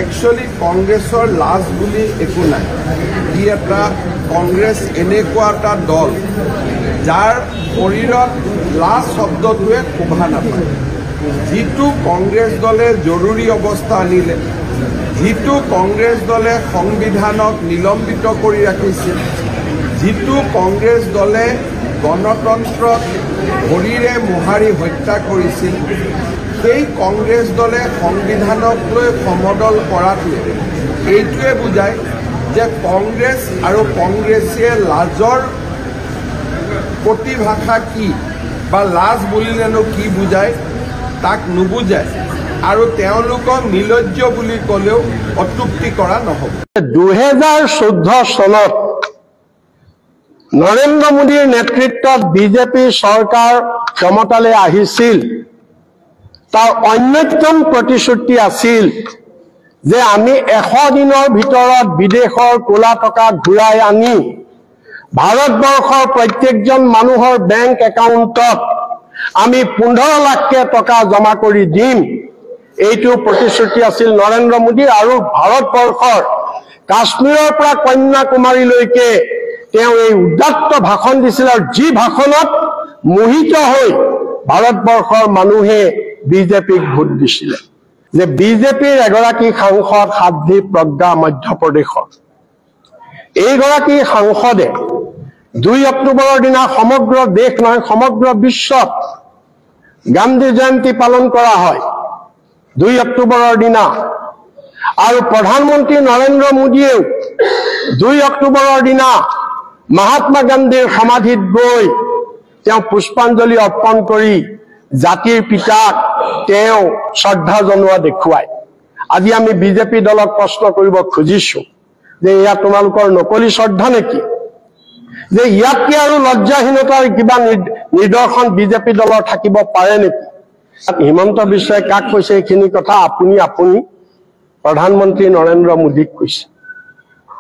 Actually কংগ্ৰেছৰ লাজ বুলি একো নাই। ই এটা কংগ্ৰেছ এনেকুৱা এটা দল যাৰ শৰীৰত লাজ শব্দটোৱে শোভা নাপায়। যিটো কংগ্ৰেছ দলে জৰুৰী অৱস্থা আনিলে, যিটো কংগ্ৰেছ দলে সংবিধানক নিলম্বিত কৰি ৰাখিছিল, যিটো কংগ্ৰেছ দলে গণতন্ত্ৰক ভৰিৰে মোহাৰি হত্যা কৰিছিল, সেই কংগ্ৰেছ দলে সংবিধানক লৈ সমদল কৰাটোৱে এইটোৱে বুজায় যে কংগ্ৰেছ আৰু কংগ্ৰেছীয়ে লাজৰ প্ৰতিভাষা কি বা লাজ বুলিলেনো কি বুজায় তাক নুবুজায় আৰু তেওঁলোকক নিলজ্জ বুলি ক'লেও অত্যুক্তি কৰা নহ'ব। 2014 চনত নৰেন্দ্ৰ মোদীৰ নেতৃত্বত বিজেপি চৰকাৰ ক্ষমতালৈ আহিছিল। তাৰ অন্যতম প্ৰতিশ্ৰুতি আছিল যে আমি 100 দিনৰ ভিতৰত বিদেশৰ ক'লা টকা ঘূৰাই আনি ভাৰতবৰ্ষৰ প্ৰত্যেকজন মানুহৰ বেংক একাউণ্টত আমি 15 লাখ টকা জমা কৰি দিম। এইটো প্ৰতিশ্ৰুতি আছিল নৰেন্দ্ৰ মোদী। আৰু ভাৰতবৰ্ষৰ কাশ্মীৰৰ পৰা কন্যাকুমাৰীলৈকে তেওঁ এই উদাত্ত ভাষণ দিছিল। আৰু যি ভাষণত মোহিত হৈ ভাৰতবৰ্ষৰ মানুহে বিজেপিক ভোট দিছিলে। যে বিজেপিৰ এগৰাকী সাংসদ সাধ্বী প্ৰজ্ঞা মধ্যপ্ৰদেশৰ, এইগৰাকী সাংসদে 2 অক্টোবৰৰ দিনা সমগ্ৰ দেশ নহয় সমগ্ৰ বিশ্বত গান্ধী জয়ন্তী পালন কৰা হয় 2 অক্টোবৰৰ দিনা। আৰু প্ৰধানমন্ত্ৰী নৰেন্দ্ৰ মোদীয়েও 2 অক্টোবৰৰ দিনা মহাত্মা গান্ধীৰ সমাধিত গৈ তেওঁ পুষ্পাঞ্জলি অৰ্পণ কৰি জাতিৰ পিতাক তেওঁ শ্ৰদ্ধা জনোৱা দেখুৱায়। আজি আমি বিজেপি দলক প্ৰশ্ন কৰিব খুজিছো যে এয়া তোমালোকৰ নকলি শ্ৰদ্ধা নেকি? যে ইয়াতকৈ আৰু লজ্জাহীনতাৰ কিবা নিদৰ্শন বিজেপি দলৰ থাকিব পাৰে নেকি? হিমন্ত বিশ্বই কাক কৈছে এইখিনি কথা? আপুনি প্ৰধানমন্ত্ৰী নৰেন্দ্ৰ মোদীক কৈছে।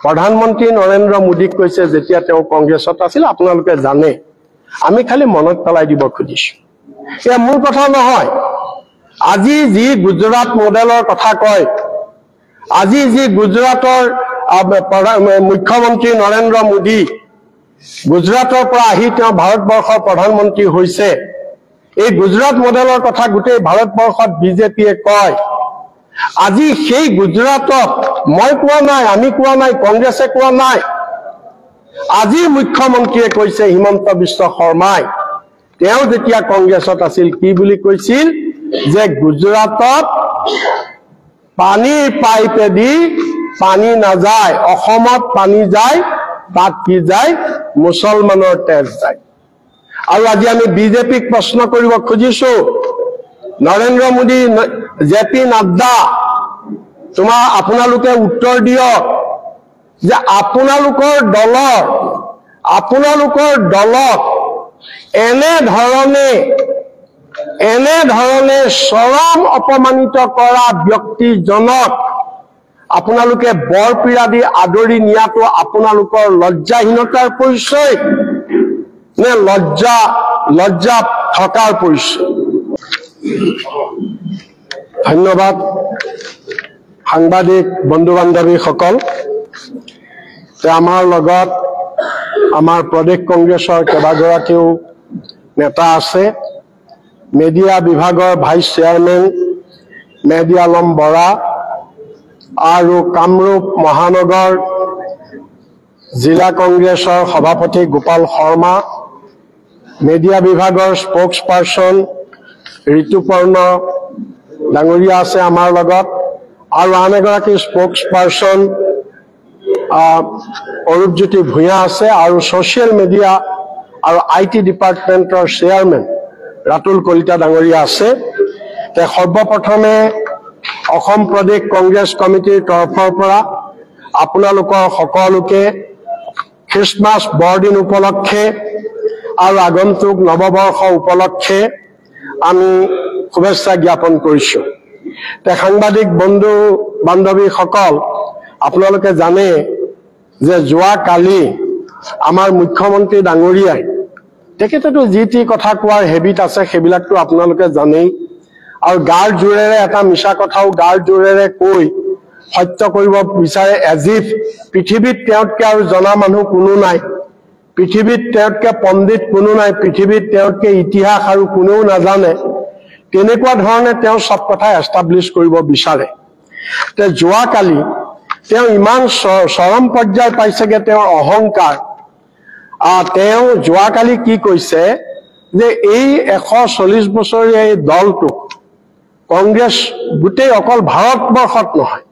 প্ৰধানমন্ত্ৰী নৰেন্দ্ৰ মোদীক কৈছে যেতিয়া তেওঁ কংগ্ৰেছত আছিল। আপোনালোকে জানে, আমি খালি মনত পেলাই দিব খুজিছো। এয়া মোৰ কথা নহয়। আজি যি গুজৰাট মডেলৰ কথা কয়, আজি যি গুজৰাটৰ মুখ্যমন্ত্ৰী নৰেন্দ্ৰ মোদী গুজৰাটৰ পৰা আহি তেওঁ ভাৰতবৰ্ষৰ প্ৰধানমন্ত্ৰী হৈছে, এই গুজৰাট মডেলৰ কথা গোটেই ভাৰতবৰ্ষত বিজেপিয়ে কয়। আজি সেই গুজৰাটত মই কোৱা নাই, আমি কোৱা নাই, কংগ্ৰেছে কোৱা নাই, আজি মুখ্যমন্ত্ৰীয়ে কৈছে হিমন্ত বিশ্ব শৰ্মাই। তেওঁ যেতিয়া কংগ্ৰেছত আছিল কি বুলি কৈছিল? যে গুজৰাটত পানীৰ পাইপেদি পানী নাযায়, অসমত পানী যায়, তাত কি যায়? মুছলমানৰ তেজ যায়। আৰু আজি আমি বিজেপিক প্ৰশ্ন কৰিব খুজিছো, নৰেন্দ্ৰ মোদী, জেপি নাড্ডা, আপোনালোকে উত্তৰ দিয়ক যে আপোনালোকৰ দলক এনেধৰণে চৰম অপমানিত কৰা ব্যক্তিজনক আপোনালোকে বৰপীৰা দি আদৰি নিয়াটো আপোনালোকৰ লজ্জাহীনতাৰ পৰিচয় নে লজ্জা থকাৰ পৰিচয়? ধন্যবাদ সাংবাদিক বন্ধু বান্ধৱীসকল। আমাৰ লগত আমাৰ প্ৰদেশ কংগ্ৰেছৰ কেইবাগৰাকীও নেতা আছে। মিডিয়া বিভাগৰ ভাইচ চেয়াৰমেন মেহদি আলম বৰা আৰু কামৰূপ মহানগৰ জিলা কংগ্ৰেছৰ সভাপতি গোপাল শৰ্মা, মিডিয়া বিভাগৰ স্পোক্স পাৰ্চন ঋতুপৰ্ণ ডাঙৰীয়া আছে আমাৰ লগত, আৰু আন এগৰাকী স্পোক্স পাৰ্চন অৰূপজ্যোতি ভূঞা আছে, আৰু ছ'চিয়েল মিডিয়া আৰু IT ডিপাৰ্টমেণ্টৰ চেয়াৰমেন ৰাতুল কলিতা ডাঙৰীয়া আছে। সৰ্বপ্ৰথমে অসম প্ৰদেশ কংগ্ৰেছ কমিটিৰ তৰফৰ পৰা আপোনালোকৰ সকলোকে খ্ৰীষ্টমাছ বৰদিন উপলক্ষে আৰু আগন্তুক নৱবৰ্ষ উপলক্ষে আমি শুভেচ্ছা জ্ঞাপন কৰিছো। সাংবাদিক বন্ধু বান্ধৱীসকল, আপোনালোকে জানে যে যোৱাকালি আমাৰ মুখ্যমন্ত্ৰী ডাঙৰীয়াই তেখেতেতো যি টি কথা কোৱাৰ হেবিট আছে, সেইবিলাকতো আপোনালোকে জানেই। আৰু গাৰ জোৰেৰে এটা মিছা কথাও গাৰ জোৰেৰে কৈ সত্য কৰিব বিচাৰে এজিফ পৃথিৱীত তেওঁতকৈ আৰু জনা মানুহ কোনো নাই, পৃথিৱীত তেওঁতকৈ পণ্ডিত কোনো নাই, পৃথিৱীত তেওঁতকৈ ইতিহাস আৰু কোনেও নাজানে, তেনেকুৱা ধৰণে তেওঁ সব কথা এষ্টাব্লিছ কৰিব বিচাৰে। যোৱাকালি তেওঁ ইমান চৰম পৰ্যায় পাইছেগে তেওঁৰ অহংকাৰ। তেওঁ যোৱাকালি কি কৈছে যে এই 140 বছৰীয়া এই দলটোক কংগ্ৰেছ গোটেই অকল ভাৰতবৰ্ষত নহয়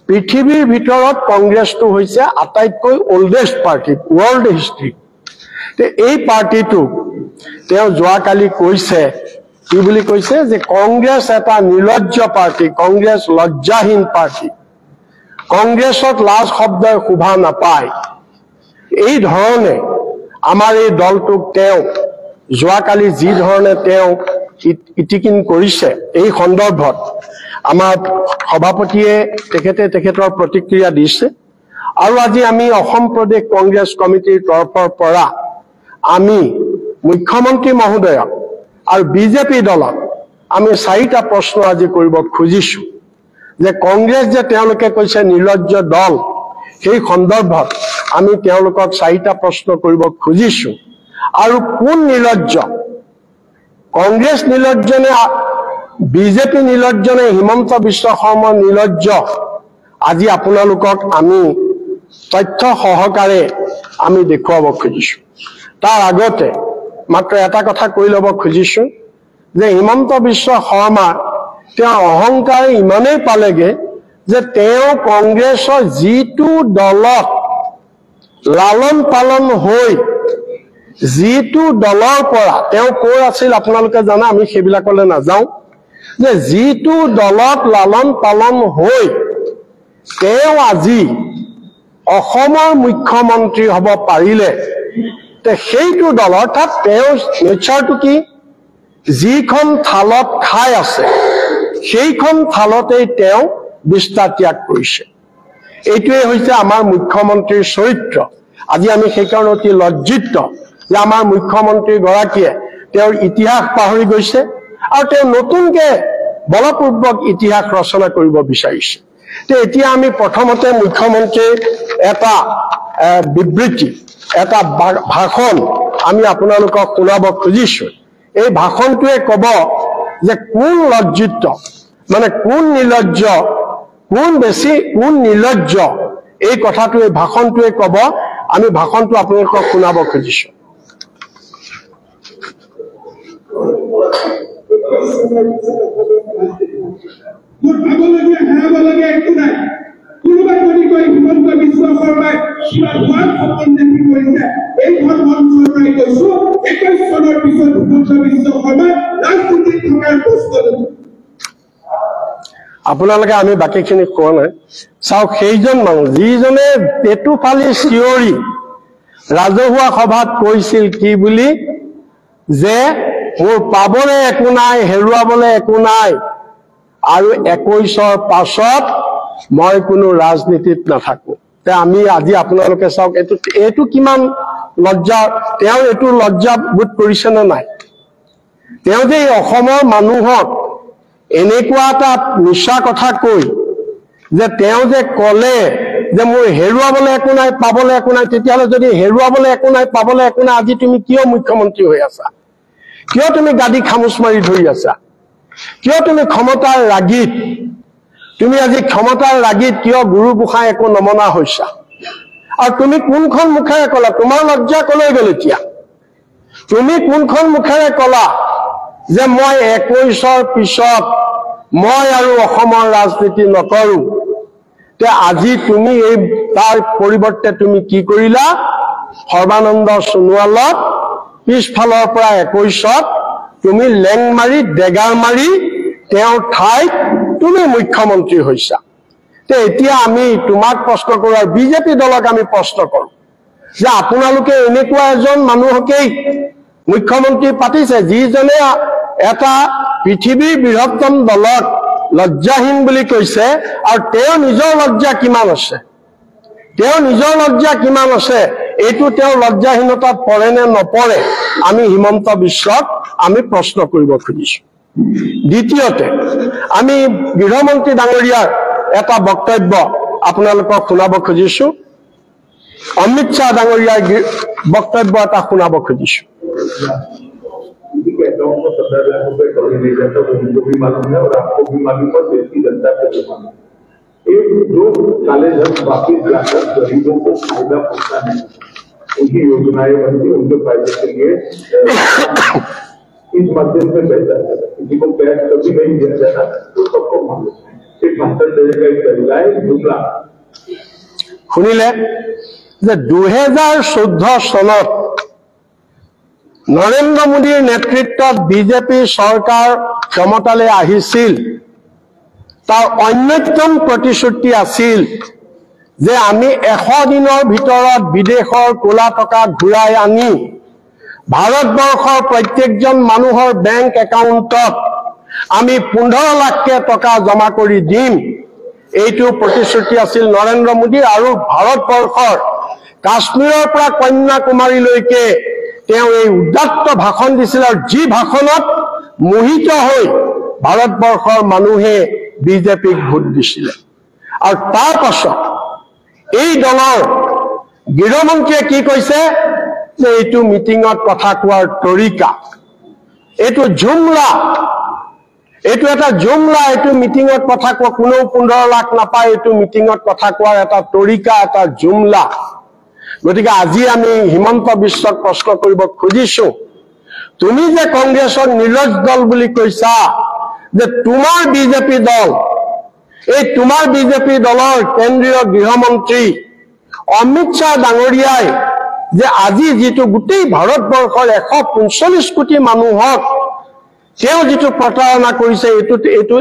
পৃথিৱীৰ ভিতৰত কংগ্ৰেছটো হৈছে আটাইতকৈ অল্ডেষ্ট পাৰ্টি ৱৰ্ল্ড হিষ্ট্ৰী। এই পাৰ্টিটোক তেওঁ যোৱাকালি কৈছে কি বুলি কৈছে যে কংগ্ৰেছ এটা নিৰ্লজ্জ পাৰ্টি, কংগ্ৰেছ লজ্জাহীন পাৰ্টি, কংগ্ৰেছত লাজ শব্দই শোভা নাপায়। এই ধৰণে আমাৰ এই দলটোক তেওঁ যোৱাকালি যি ধৰণে তেওঁ ইটিকিন কৰিছে এই সন্দৰ্ভত আমাৰ সভাপতিয়ে তেখেতৰ প্ৰতিক্ৰিয়া দিছে। আৰু আজি আমি অসম প্ৰদেশ কংগ্ৰেছ কমিটিৰ তৰফৰ পৰা আমি মুখ্যমন্ত্ৰী মহোদয়ক আৰু বিজেপি দলক আমি 4টা প্ৰশ্ন আজি কৰিব খুজিছো যে কংগ্ৰেছ যে তেওঁলোকে কৈছে নিৰ্লজ্জ দল, সেই সন্দৰ্ভত আমি তেওঁলোকক 4টা প্ৰশ্ন কৰিব খুজিছো। আৰু কোন নিৰ্লজ্জ, কংগ্ৰেছ নিৰ্লজ্জ নে বিজেপি নিৰ্লজ্জ নে হিমন্ত বিশ্ব শৰ্মা নিৰ্লজ্জ, আজি আপোনালোকক আমি তথ্য সহকাৰে আমি দেখুৱাব খুজিছো। তাৰ আগতে মাত্ৰ এটা কথা কৈ ল'ব খুজিছো যে হিমন্ত বিশ্ব শৰ্মা তেওঁ অহংকাৰ ইমানেই পালেগে যে তেওঁ কংগ্ৰেছৰ যিটো দলত লালন পালন হৈ যিটো দলৰ পৰা তেওঁ কৰ আছিল আপোনালোকে জানে, আমি সেইবিলাকলৈ নাযাওঁ, যে যিটো দলত লালন পালন হৈ তেওঁ আজি অসমৰ মুখ্যমন্ত্ৰী হ'ব পাৰিলে, সেইটো দল অৰ্থাৎ তেওঁৰ নেচাৰটো কি, যিখন থালত খাই আছে সেইখন থালতেই তেওঁ বিস্তাৰ ত্যাগ কৰিছে। এইটোৱে হৈছে আমাৰ মুখ্যমন্ত্ৰীৰ চৰিত্ৰ। আজি আমি সেইকাৰণে অতি লজ্জিত যে আমাৰ মুখ্যমন্ত্ৰী গৰাকীয়ে তেওঁৰ ইতিহাস পাহৰি গৈছে আৰু তেওঁ নতুনকে বলপূৰ্বক ইতিহাস ৰচনা কৰিব বিচাৰিছে। এতিয়া আমি প্ৰথমতে মুখ্যমন্ত্ৰীৰ এটা বিবৃতি, এটা ভাষণ আমি আপোনালোকক শুনাব খুজিছো। এই ভাষণটোৱে ক'ব যে কোন লজ্জিত, মানে কোন নিৰ্লজ্জ, কোন নিৰ্লজ্জ, এই কথাটো এই ভাষণটোৱে ক'ব। আমি ভাষণটো আপোনালোকক শুনাব খুজিছো। কোনোবাই যদি কয় হিমন্ত বিশ্ব শৰ্মাই কিবা হোৱাৰ সপোন দেখি কৰিছে, এইখন মঞ্চৰ পৰাই কৈছো 21 চনৰ পিছত হিমন্ত বিশ্ব শৰ্মাই ৰাজনীতিত থকাৰ প্ৰশ্ন। আপোনালোকে আমি বাকীখিনি কোৱা নাই, চাওক সেইজন মানুহ যিজনে পেটু ফালি চিঞৰি ৰাজহুৱা সভাত কৈছিল কি বুলি, যে মোৰ পাবলৈ একো নাই, হেৰুৱাবলৈ একো নাই, আৰু 21ৰ পাছত মই কোনো ৰাজনীতিত নাথাকো। আমি আজি আপোনালোকে চাওক এইটো কিমান লজ্জা, তেওঁ এইটো লজ্জা বোধ কৰিছে নে নাই? তেওঁ যে অসমৰ মানুহক এনেকুৱা এটা মিছা কথা কৈ যে তেওঁ যে ক'লে যে মোৰ হেৰুৱাবলৈ একো নাই, পাবলৈ একো নাই, তেতিয়াহ'লে যদি হেৰুৱাবলৈ একো নাই, পাবলৈ একো নাই, আজি তুমি কিয় মুখ্যমন্ত্ৰী হৈ আছা? কিয় তুমি গাদী খামোচ মাৰি ধৰি আছা? কিয় তুমি ক্ষমতাৰ ৰাগীত, তুমি আজি ক্ষমতাৰ ৰাগীত কিয় গুৰু গোসাঁই একো নমনা হৈছা? আৰু তুমি কোনখন মুখেৰে ক'লা? তোমাৰ লজ্জা ক'লৈ গ'ল এতিয়া? তুমি কোনখন মুখেৰে ক'লা যে মই 21ৰ পিছত মই আৰু অসমৰ ৰাজনীতি নকৰো? আজি তুমি এই তাৰ পৰিৱৰ্তে তুমি কি কৰিলা? সৰ্বানন্দ সোণোৱালক পিছফালৰ পৰা 21ত তুমি লেং মাৰি ডেগাৰ মাৰি তেওঁৰ ঠাইত তুমি মুখ্যমন্ত্ৰী হৈছা। এতিয়া আমি তোমাক প্ৰশ্ন কৰো আৰু বিজেপি দলক আমি প্ৰশ্ন কৰো যে আপোনালোকে এনেকুৱা এজন মানুহকেই মুখ্যমন্ত্ৰী পাতিছে যিজনে এটা পৃথিৱীৰ বৃহত্তম দলক লজ্জাহীন বুলি কৈছে, আৰু তেওঁৰ নিজৰ লজ্জা কিমান আছে, তেওঁৰ নিজৰ লজ্জা কিমান আছে, এইটো তেওঁৰ লজ্জাহীনতাত পৰে নে নপৰে আমি হিমন্ত বিশ্বক আমি প্ৰশ্ন কৰিব খুজিছো। দ্বিতীয়তে আমি গৃহমন্ত্ৰী ডাঙৰীয়াৰ এটা বক্তব্য আপোনালোকক শুনাব খুজিছো অমিত শ্বাহ ডাঙৰীয়াৰ বক্তব্য এটা শুনাব খুজিছো भी मालूम है और आपको भी मालूम है देश की जनता को भी मालूम है एक जो काले धन वापिस जाकर गरीबों को फायदा पहुंचा है उनकी योजनाएं बनती उनके फायदे के लिए इस माध्यम से बेहतर है किसी को पैर कभी नहीं दिया जाता तो सबको मालूम है एक भाषण देने का एक तरीका है जुमला শুনিলে যে 2014 চনত নৰেন্দ্ৰ মোদীৰ নেতৃত্বত বিজেপি চৰকাৰ ক্ষমতালৈ আহিছিল তাৰ অন্যতম প্ৰতিশ্ৰুতি আছিল যে আমি 100 দিনৰ ভিতৰত বিদেশৰ কোলা টকা ঘূৰাই আনি ভাৰতবৰ্ষৰ প্ৰত্যেকজন মানুহৰ বেংক একাউণ্টত আমি 15 লাখকে টকা জমা কৰি দিম এইটো প্ৰতিশ্ৰুতি আছিল নৰেন্দ্ৰ মোদীৰ আৰু ভাৰতবৰ্ষৰ কাশ্মীৰৰ পৰা কন্যাকুমাৰীলৈকে তেওঁ এই উদাত্ত ভাষণ দিছিল আৰু যি ভাষণত মোহিত হৈ ভাৰতবৰ্ষৰ মানুহে বিজেপিক ভোট দিছিল আৰু তাৰ পাছত এই দলৰ গৃহমন্ত্ৰীয়ে কি কৈছে যে এইটো মিটিঙত কথা কোৱাৰ তৰিকা এইটো জুমলা এইটো এটা জুমলা এইটো মিটিঙত কথা কোৱা কোনো 15 লাখ নাপায় এইটো মিটিঙত কথা কোৱাৰ এটা তৰিকা এটা জুমলা গতিকে আজি আমি হিমন্ত বিশ্বক প্ৰশ্ন কৰিব খুজিছো তুমি যে কংগ্ৰেছৰ নিৰ্লজ্জ দল বুলি কৈছা যে তোমাৰ বিজেপি দল এই তোমাৰ বিজেপি দলৰ কেন্দ্ৰীয় গৃহমন্ত্ৰী অমিত শ্বাহ ডাঙৰীয়াই যে আজি যেটো গোটেই ভাৰতবৰ্ষৰ 145 কোটি মানুহক তেওঁ যেটো প্ৰতাৰণা কৰিছে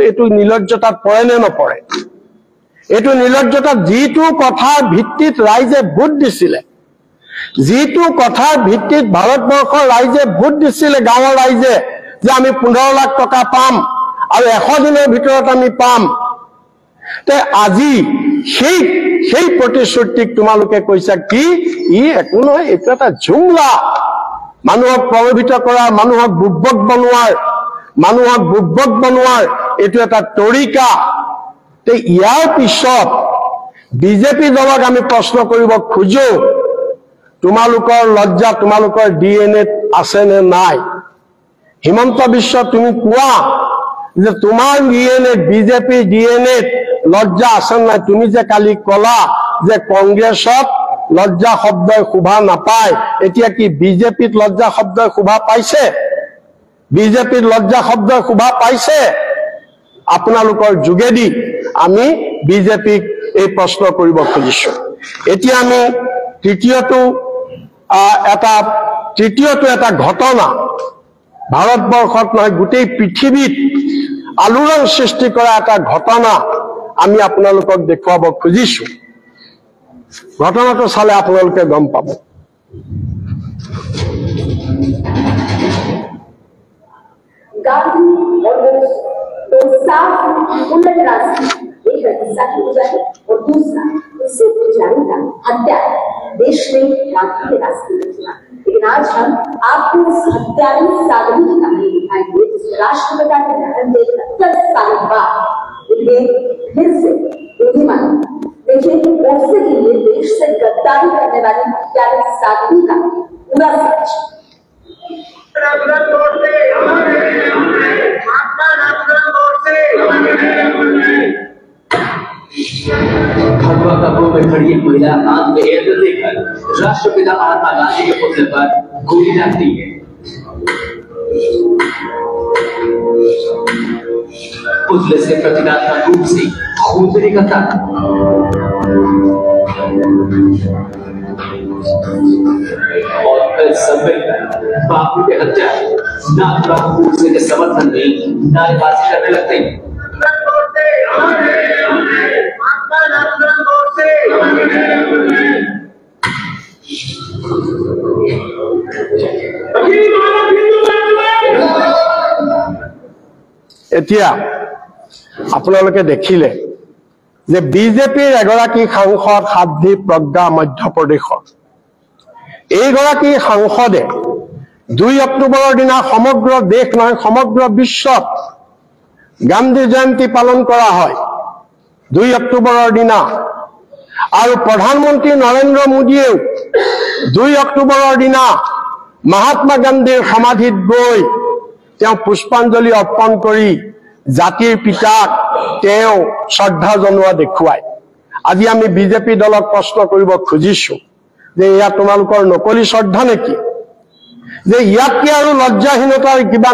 এটো নিৰ্লজ্জতাত পৰে নে নপৰে এটো নিৰ্লজ্জতাত যেটো কথাৰ ভিত্তিত ৰাইজে ভোট দিছিলে যেটো কথাৰ ভিত্তিত ভাৰতবৰ্ষৰ ৰাইজে ভোট দিছিলে গাঁৱৰ ৰাইজে যে আমি 15 লাখ টকা পাম আৰু 100 দিনৰ ভিতৰত আমি পাম তে আজি সেই প্ৰতিশ্ৰুতিক তোমালোকে কৈছা কি ই একো নহয় এটা এটা জুমলা মানুহক প্ৰভাৱিত কৰা মানুহক বুবক বনোৱাৰ এটো এটা তৰিকা তে ইয়াৰ পিছত বিজেপি দলক আমি প্ৰশ্ন কৰিব খুজো তোমালোকৰ লজ্জা তোমালোকৰ ডিএনএ আছে নে নাই হিমন্ত বিশ্ব তুমি কোৱা যে তোমাৰ ডিএনএ বিজেপি ডিএনএ লজ্জা আছে নাই তুমি যে কালি কলা যে কংগ্ৰেছত লজ্জা শব্দই শোভা নাপায় এতিয়া কি বিজেপিত লজ্জা শব্দই শোভা পাইছে বিজেপিত লজ্জা শব্দই শোভা পাইছে আপোনালোকৰ যোগেদি আমি বিজেপিক এই প্ৰশ্ন কৰিব খুজিছো এতিয়া আমি তৃতীয়টো এটা ঘটনা ভাৰতবৰ্ষত নহয় গোটেই পৃথিৱীত আলোড়ন সৃষ্টি কৰা এটা ঘটনা আমি আপোনালোকক দেখুৱাব খুজিছো ঘটনাটো চালে আপোনালোকে গম পাব गांधी और तो साफ उल्लंघन रास्ते एक हिस्सा की बुझाई और दूसरा इससे बुझाई का हत्या देश में क्रांति के रास्ते में चला लेकिन आज हम आपको इस हत्यारी साधु की कहानी दिखाएंगे जिसमें राष्ट्रपिता के जन्म के 70 साल बाद उन्हें फिर से बुद्धिमान देखिए उससे के लिए देश से गद्दारी करने वाले हत्यारी साधु का पूरा सच खंडवा कब्रों में खड़ी एक महिला आंख में एयर लेकर राष्ट्रपिता महात्मा गांधी के पुतले पर गोली दागती है पुतले से प्रतीकात्मक रूप से खून निकलता और फिर सब मिलकर बापू के हत्या नाथुराम गोडसे के समर्थन में नारेबाजी करने लगते हैं এতিয়া আপোনালোকে দেখিলে যে বিজেপিৰ এগৰাকী সাংসদ সাধ্বী প্ৰজ্ঞা মধ্যপ্ৰদেশৰ এইগৰাকী সাংসদে 2 অক্টোবৰৰ দিনা সমগ্ৰ দেশ নহয় সমগ্ৰ বিশ্বত গান্ধী জয়ন্তী পালন কৰা হয় 2 অক্টোবৰৰ দিনা আৰু প্ৰধানমন্ত্ৰী নৰেন্দ্ৰ মোদীয়েও 2 অক্টোবৰৰ দিনা মহাত্মা গান্ধীৰ সমাধিত গৈ তেওঁ পুষ্পাঞ্জলি অৰ্পণ কৰি জাতিৰ পিতাক তেওঁ শ্ৰদ্ধা জনোৱা দেখুৱায়। আজি আমি বিজেপি দলক প্ৰশ্ন কৰিব খুজিছো যে এয়া তোমালোকৰ নকলি শ্ৰদ্ধা নেকি? যে ইয়াতকে আৰু লজ্জাহীনতাৰ কিবা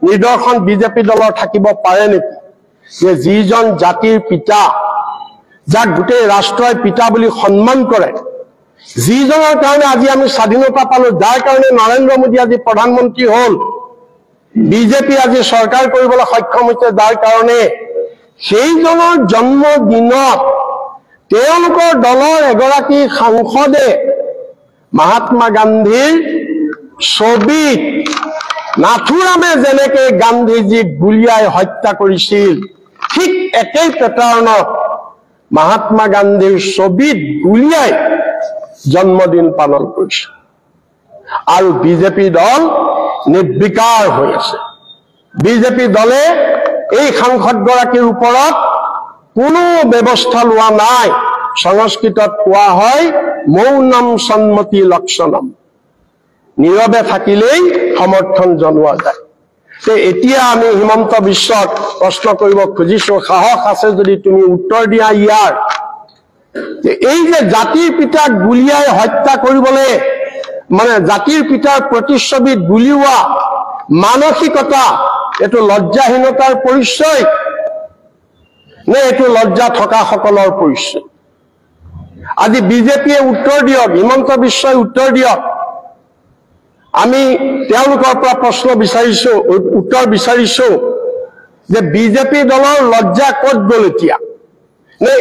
নিদৰ্শন বিজেপি দলৰ থাকিব পাৰে নেকি? যে যিজন জাতিৰ পিতা, যাক গোটেই ৰাষ্ট্ৰই পিতা বুলি সন্মান কৰে, যিজনৰ কাৰণে আজি আমি স্বাধীনতা পালো, যাৰ কাৰণে নৰেন্দ্ৰ মোদী আজি প্ৰধানমন্ত্ৰী হ'ল, বিজেপি আজি চৰকাৰ কৰিবলৈ সক্ষম হৈছে, যাৰ কাৰণে সেইজনৰ জন্মদিনত তেওঁলোকৰ দলৰ এগৰাকী সাংসদে মহাত্মা গান্ধীৰ ছবিত নাথুৰামে যেনেকে গান্ধীজীক গুলিয়াই হত্যা কৰিছিল, ঠিক একেই পেটাৰ্ণত মহাত্মা গান্ধীৰ ছবিত গুলিয়াই জন্মদিন পালন কৰিছে। আৰু বিজেপি দল নিৰ্বিকাৰ হৈ আছে। বিজেপি দলে এই সাংসদগৰাকীৰ ওপৰত কোনো ব্যৱস্থা লোৱা নাই। সংস্কৃতত কোৱা হয় মৌনম সন্মতি লক্ষণম, নীৰৱে থাকিলেই সমৰ্থন জনোৱা যায়। এতিয়া আমি হিমন্ত বিশ্বক প্ৰশ্ন কৰিব খুজিছো, সাহস আছে যদি তুমি উত্তৰ দিয়া ইয়াৰ, এই যে জাতিৰ পিতাক গুলিয়াই হত্যা কৰিবলৈ, মানে জাতিৰ পিতাৰ প্ৰতিচ্ছবিত গুলিওৱা মানসিকতা, এইটো লজ্জাহীনতাৰ পৰিচয় নে এইটো লজ্জা থকা সকলৰ পৰিচয়? আজি বিজেপিয়ে উত্তৰ দিয়ক, হিমন্ত বিশ্বই উত্তৰ দিয়ক। আমি তেওঁলোকৰ পৰা প্ৰশ্ন বিচাৰিছো, উত্তৰ বিচাৰিছো যে বিজেপি দলৰ লজ্জা ক'ত গ'ল এতিয়া? নে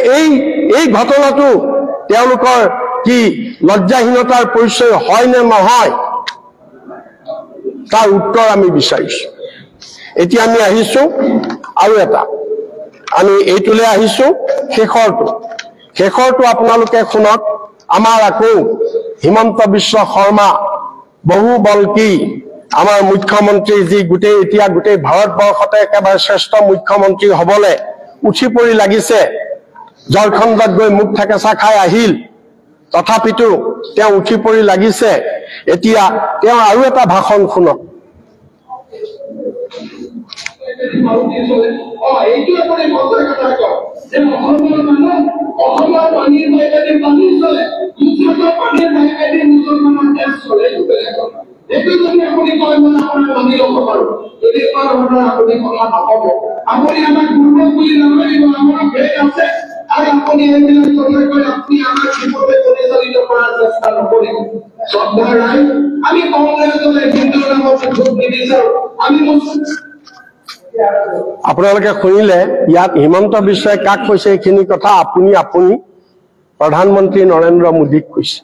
এই ঘটনাটো তেওঁলোকৰ কি লজ্জাহীনতাৰ পৰিচয় হয় নে নহয়, তাৰ উত্তৰ আমি বিচাৰিছো। এতিয়া আমি আহিছো আৰু এটা, আমি এইটোলৈ আহিছো শেষৰটো আপোনালোকে শুনক। আমাৰ আকৌ হিমন্ত বিশ্ব শৰ্মা বহু বলকি আমাৰ মুখ্যমন্ত্ৰী, যি এতিয়া গোটেই ভাৰতবৰ্ষতে একেবাৰে শ্ৰেষ্ঠ মুখ্যমন্ত্ৰী হবলৈ উঠি পৰি লাগিছে, ঝাৰখণ্ডত গৈ মুখ থেকেচা খাই আহিল, তথাপিতো তেওঁ উঠি পৰি লাগিছে। এতিয়া তেওঁ আৰু এটা ভাষণ শুনক। আপোনালোকে শুনিলে, ইয়াত হিমন্ত বিশ্বই কাক কৈছে এইখিনি কথা? আপুনি প্ৰধানমন্ত্ৰী নৰেন্দ্ৰ মোদীক কৈছে।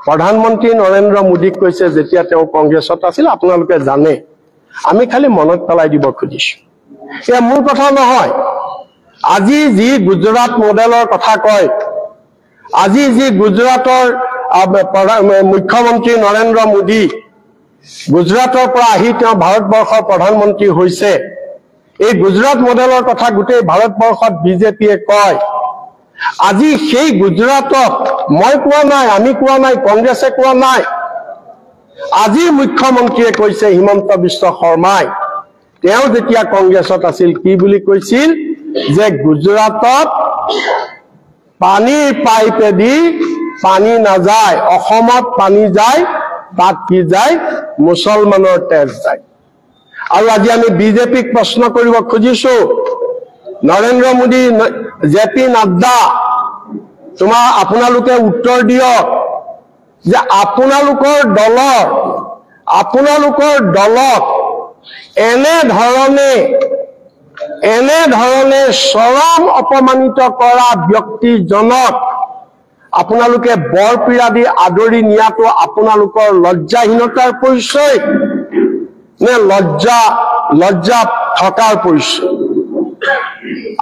প্ৰধানমন্ত্ৰী নৰেন্দ্ৰ মোদীক কৈছে যেতিয়া তেওঁ কংগ্ৰেছত আছিল। আপোনালোকে জানে, আমি খালি মনত পেলাই দিব খুজিছো, এয়া মোৰ কথা নহয়। আজি যি গুজৰাট মডেলৰ কথা কয়, আজি যি গুজৰাটৰ মুখ্যমন্ত্ৰী নৰেন্দ্ৰ মোদী গুজৰাটৰ পৰা আহি তেওঁ ভাৰতবৰ্ষৰ প্ৰধানমন্ত্ৰী হৈছে, এই গুজৰাট মডেলৰ কথা গোটেই ভাৰতবৰ্ষত বিজেপিয়ে কয়। আজি সেই গুজৰাটত মই কোৱা নাই, আমি কোৱা নাই, কংগ্ৰেছে কোৱা নাই, আজি মুখ্যমন্ত্ৰীয়ে কৈছে হিমন্ত বিশ্ব শৰ্মাই, তেওঁ যেতিয়া কংগ্ৰেছত আছিল কি বুলি কৈছিল? যে গুজৰাটত পানীৰ পাইপেদি পানী নাযায়, অসমত পানী যায়, তাত কি যায়? মুছলমানৰ তেজ যায়। আৰু আজি আমি বিজেপিক প্ৰশ্ন কৰিব খুজিছো, নৰেন্দ্ৰ মোদী, জেপি নাড্ডা, আপোনালোকে উত্তৰ দিয়ক যে আপোনালোকৰ দলক এনেধৰণে চৰম অপমানিত কৰা ব্যক্তিজনক আপোনালোকে বৰপীৰা দি আদৰি নিয়াটো আপোনালোকৰ লজ্জাহীনতাৰ পৰিচয় নে লজ্জা থকাৰ পৰিচয়?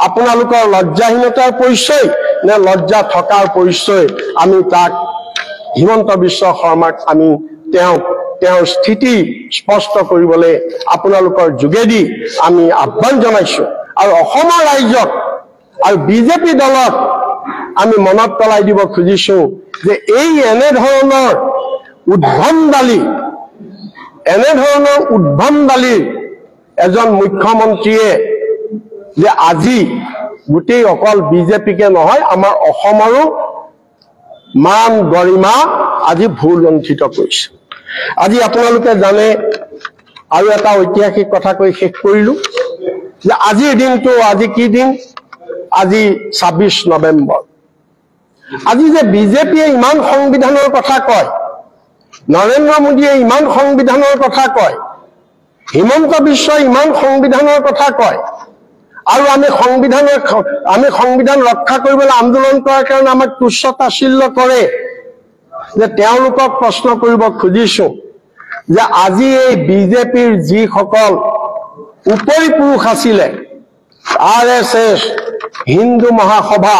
আপোনালোকৰ লজ্জাহীনতাৰ পৰিচয় নে লজ্জা থকাৰ পৰিচয়? আমি তাক হিমন্ত বিশ্ব শৰ্মাক আমি তেওঁৰ স্থিতি স্পষ্ট কৰিবলৈ আপোনালোকৰ যোগেদি আমি আহ্বান জনাইছো। আৰু অসমৰ ৰাইজক আৰু বিজেপি দলক আমি মনত পেলাই দিব খুজিছো যে এই এনেধৰণৰ উদ্ভণ্ডালী এজন মুখ্যমন্ত্ৰীয়ে যে আজি গোটেই অকল বিজেপিকে নহয় আমাৰ অসমৰো মান গৰিমা আজি ভুল লুণ্ঠিত কৰিছে। আজি আপোনালোকে জানে আৰু এটা ঐতিহাসিক কথা কৈ শেষ কৰিলো যে আজিৰ দিনটো আজি কি দিন আজি ২৬ নৱেম্বৰ। আজি যে বিজেপিয়ে ইমান সংবিধানৰ কথা কয়, নৰেন্দ্ৰ মোদীয়ে ইমান সংবিধানৰ কথা কয়, হিমন্ত বিশ্বই ইমান সংবিধানৰ কথা কয় আৰু আমি সংবিধান ৰক্ষা কৰিবলৈ আন্দোলন কৰাৰ কাৰণে আমাক তুচ্ছ তাচ্ছিল্য কৰে, যে তেওঁলোকক প্ৰশ্ন কৰিব খুজিছো যে আজি এই বিজেপিৰ যিসকল উপৰি পুৰুষ আছিলে, RSS, হিন্দু মহাসভা,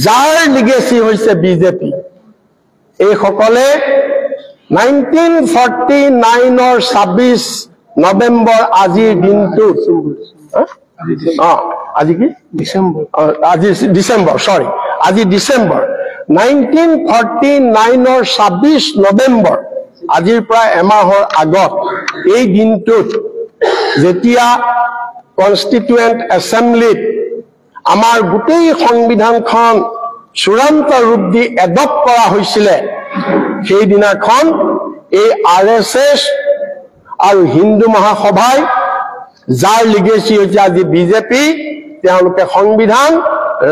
যাৰ লিগেচি হৈছে বিজেপি, এইসকলে 1949 26 নৱেম্বৰ আজিৰ দিনটো আজি কি ডিচেম্বৰ 1949 26 নৱেম্বৰ আজিৰ প্ৰায় এমাহৰ আগত এই দিনটোত যেতিয়া কনষ্টিটুৱেণ্ট এছেম্বলিত আমাৰ গোটেই সংবিধানখন চূড়ান্ত ৰূপ দি এডপ্ট কৰা হৈছিলে, সেইদিনাখন এই RSS আৰু হিন্দু মহাসভাই, যাৰ লিগেচি হৈছে আজি বিজেপি, তেওঁলোকে সংবিধান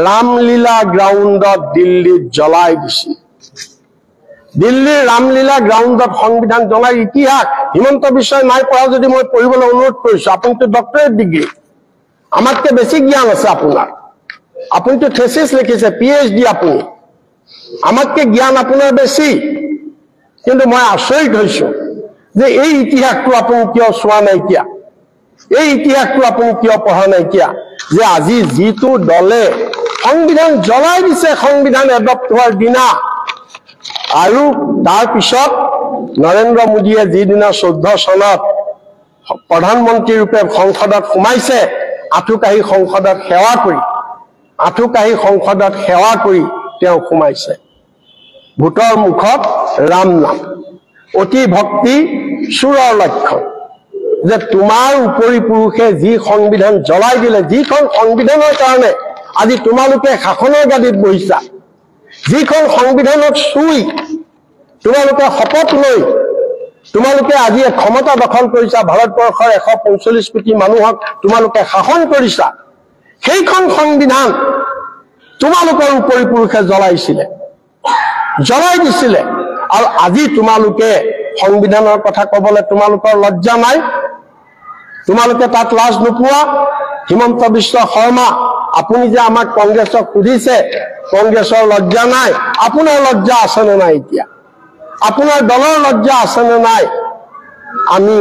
ৰামলীলা গ্ৰাউণ্ডত দিল্লীত জ্বলাই দিছিল। দিল্লীৰ ৰামলীলা গ্ৰাউণ্ডত সংবিধান জ্বলাই ইতিহাস হিমন্ত বিশ্বই নাই পঢ়া যদি মই পঢ়িবলৈ অনুৰোধ কৰিছো। আপুনিতো ডক্টৰেট ডিগ্ৰী, আমাতকৈ বেছি জ্ঞান আছে আপোনাৰ, আপুনিতো থেচিছ লিখিছে, PhD আপুনি, আমাতকৈ জ্ঞান আপোনাৰ বেছি। কিন্তু মই আচৰিত হৈছো যে এই ইতিহাসটো আপুনি কিয় চোৱা নাইকিয়া, এই ইতিহাসটো আপুনি কিয় পঢ়া নাইকিয়া, যে আজি যিটো দলে সংবিধান জ্বলাই দিছে সংবিধান এডপ্ট হোৱাৰ দিনা, আৰু তাৰ পিছত নৰেন্দ্ৰ মোদীয়ে যিদিনা 14 চনত প্ৰধানমন্ত্ৰী ৰূপে সংসদত সোমাইছে, আঁঠুকাঢ়ি সংসদত সেৱা কৰি তেওঁ সোমাইছে, ভোটৰ মুখত ৰাম নাম, অতি ভক্তি চোৰৰ লক্ষণ, যে তোমাৰ উপৰি পুৰুষে যি সংবিধান জ্বলাই দিলে, যিখন সংবিধানৰ কাৰণে আজি তোমালোকে শাসনৰ গাদীত বহিছা, যিখন সংবিধানক চুই তোমালোকে শপত লৈ তোমালোকে আজি ক্ষমতা দখল কৰিছা, ভাৰতবৰ্ষৰ 145 কোটি মানুহক তোমালোকে শাসন কৰিছা, সেইখন সংবিধান তোমালোকৰ উপৰি পুৰুষে জ্বলাই দিছিলে। আৰু আজি তোমালোকে সংবিধানৰ কথা ক'বলৈ তোমালোকৰ লজ্জা নাই, তোমালোকে তাত লাজ নোপোৱা। হিমন্ত বিশ্ব শৰ্মা, আপুনি যে আমাক কংগ্ৰেছক সুধিছে, কংগ্ৰেছৰ লজ্জা নাই, আপোনাৰ লজ্জা আছেনে নাই? এতিয়া আপোনাৰ দলৰ লজ্জা আছেনে নাই? আমি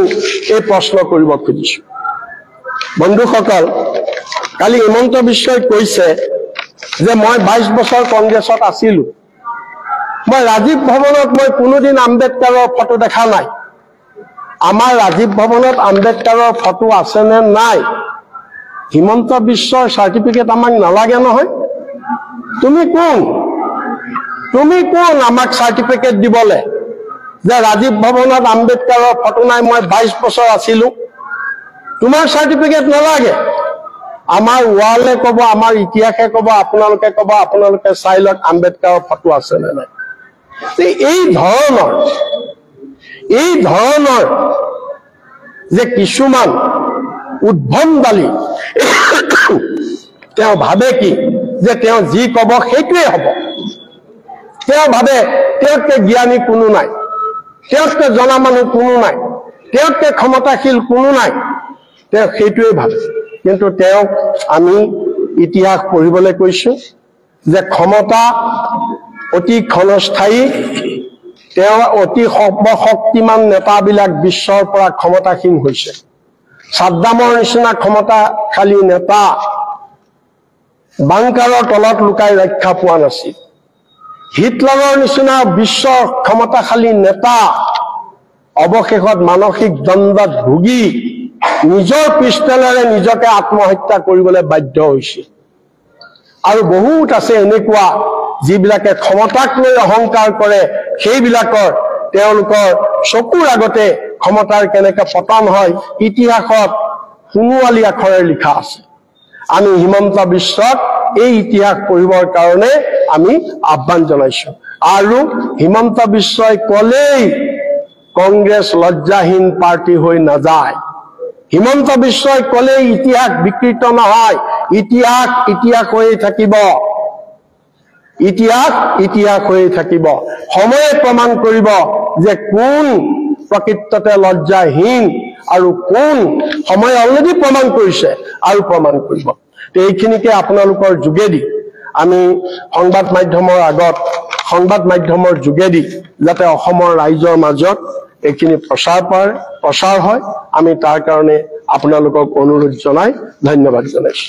এই প্ৰশ্ন কৰিব খুজিছো। বন্ধুসকল, কালি হিমন্ত বিশ্বই কৈছে যে মই 22 বছৰ কংগ্ৰেছত আছিলো, মই ৰাজীৱ ভৱনত মই কোনোদিন আম্বেদকাৰৰ ফটো দেখা নাই। আমাৰ ৰাজীৱ ভৱনত আম্বেদকাৰৰ ফটো আছেনে নাই? হিমন্ত বিশ্বৰ চাৰ্টিফিকেট আমাক নালাগে নহয়। তুমি কোন আমাক চাৰ্টিফিকেট দিবলে যে ৰাজীৱ ভৱনত আম্বেদকাৰৰ ফটো নাই, মই 22 বছৰ আছিলো? তোমাৰ চাৰ্টিফিকেট নালাগে। আমাৰ ৱালে ক'ব, আমাৰ ইতিহাসে ক'ব, আপোনালোকে ক'ব, আপোনালোকে চাই লওক আম্বেদকাৰৰ ফটো আছে নে নাই। এই ধৰণৰ যে কিছুমান উদ্ভণ্ডালী, তেওঁ ভাবে কি যে তেওঁ যি ক'ব সেইটোৱে হ'ব। তেওঁ ভাবে তেওঁতকৈ জ্ঞানী কোনো নাই, তেওঁতকৈ জনা মানুহ কোনো নাই, তেওঁতকৈ ক্ষমতাশীল কোনো নাই, তেওঁ সেইটোৱে ভাবে। কিন্তু তেওঁক আমি ইতিহাস পঢ়িবলৈ কৈছো যে ক্ষমতা অতি ক্ষণস্থায়ী, তেওঁ অতি সৰ্বশক্তিমান নেতাবিলাক বিশ্বৰ পৰা ক্ষমতাসীন হৈছে। সাদ্দামৰ নিচিনা ক্ষমতাশালী নেতা বাংকাৰৰ তলত লুকাই ৰক্ষা পোৱা নাছিল। হিটলাৰৰ নিচিনা বিশ্বৰ ক্ষমতাশালী নেতা অৱশেষত মানসিক দ্বন্দ্বত ভুগি নিজৰ পিষ্টলেৰে নিজকে আত্মহত্যা কৰিবলৈ বাধ্য হৈছিল। আৰু বহুত আছে এনেকুৱা যিবিলাকে ক্ষমতাক লৈ অহংকাৰ কৰে, সেইবিলাকৰ তেওঁলোকৰ চকুৰ আগতে ক্ষমতাৰ কেনেকৈ পতন হয় ইতিহাসত সোণোৱালী আখৰে লিখা আছে। আমি হিমন্ত বিশ্বক এই ইতিহাস পঢ়িবৰ কাৰণে আমি আহ্বান জনাইছো। আৰু হিমন্ত বিশ্বই ক'লেই কংগ্ৰেছ লজ্জাহীন পাৰ্টি হৈ নাযায়। হিমন্ত বিশ্বই ক'লেই ইতিহাস বিকৃত নহয়, ইতিহাস ইতিহাস হৈয়ে থাকিব, ইতিহাস ইতিহাস হৈয়ে থাকিব। সময়ে প্ৰমাণ কৰিব যে কোন প্ৰকৃততে লজ্জাহীন আৰু কোন, সময় অলৰেডি প্ৰমাণ কৰিছে আৰু প্ৰমাণ কৰিব। এইখিনিকে আপোনালোকৰ যোগেদি আমি সংবাদ মাধ্যমৰ আগত, সংবাদ মাধ্যমৰ যোগেদি যাতে অসমৰ ৰাইজৰ মাজত এইখিনি প্ৰচাৰ হয়, আমি তাৰ কাৰণে আপোনালোকক অনুৰোধ জনাই ধন্যবাদ জনাইছো।